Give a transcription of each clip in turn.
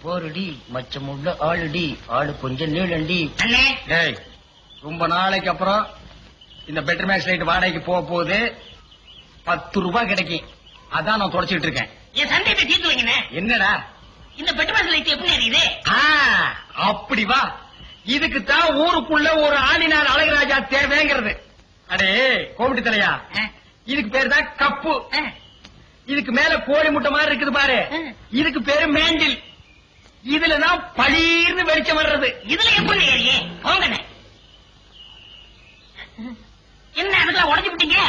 போருடி மச்சமுள்ள ஆளுடி ஆளு கொஞ்சம் நீளண்டி. ரொம்ப நாளைக்கு அப்புறம் இந்த பெட்டர் மேக்ஸ் லைட் வாடகைக்கு போக போகுது. 10 ரூபாய் கிடைக்கும். அதான் நான் தொடச்சிட்டு இருக்கேன். என் சந்தேகத்தை தீர்த்து வைங்க. என்னடா இந்த பெட்டர் மேக்ஸ் லைட் எப்படி எரியுது? அப்படி வா. இதுக்கு தான் ஊருக்குள்ள ஒரு ஆளினார் அழகுராஜா தேவைங்கிறது. அடே கோவிட்டு தலையா, இதுக்கு பேரு தான் கப்பு. இதுக்கு மேல கோழி முட்டை மாதிரி இருக்குது பாரு, இதுக்கு பேரு மேண்டில். இதுலதான் பளீர்னு வெளிச்சம் வர்றது. இதுல எப்படி ஏறியே போங்கண்ணே. என்ன அதுக்கெல்லாம் உடஞ்சு விட்டீங்க?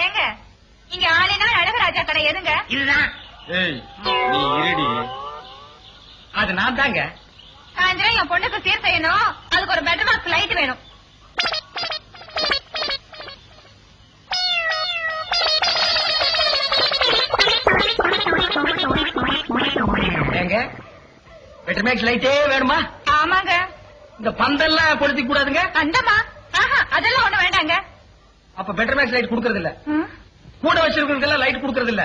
ஏங்க இங்க ஆளினால் அழகராஜா கடை எதுங்க? இதுதான். நீ இருடி. அது நான் தாங்க. சாயந்தரம் என் பொண்ணுக்கு சீர் செய்யணும். அதுக்கு ஒரு பெட்டர் பாக்ஸ் லைட் வேணும். ஏங்க பெட்டர் மேக்ஸ் லைட்டே வேணுமா? ஆமாங்க. இந்த பந்தெல்லாம் கொளுத்தி கூடாதுங்க. அந்தமா அதெல்லாம் ஒண்ணு வேண்டாங்க. அப்ப பெட்டர் மேக்ஸ் லைட் குடுக்கறது இல்ல. கூட வச்சிருக்கிறதுக்கெல்லாம் லைட் குடுக்கறது இல்ல.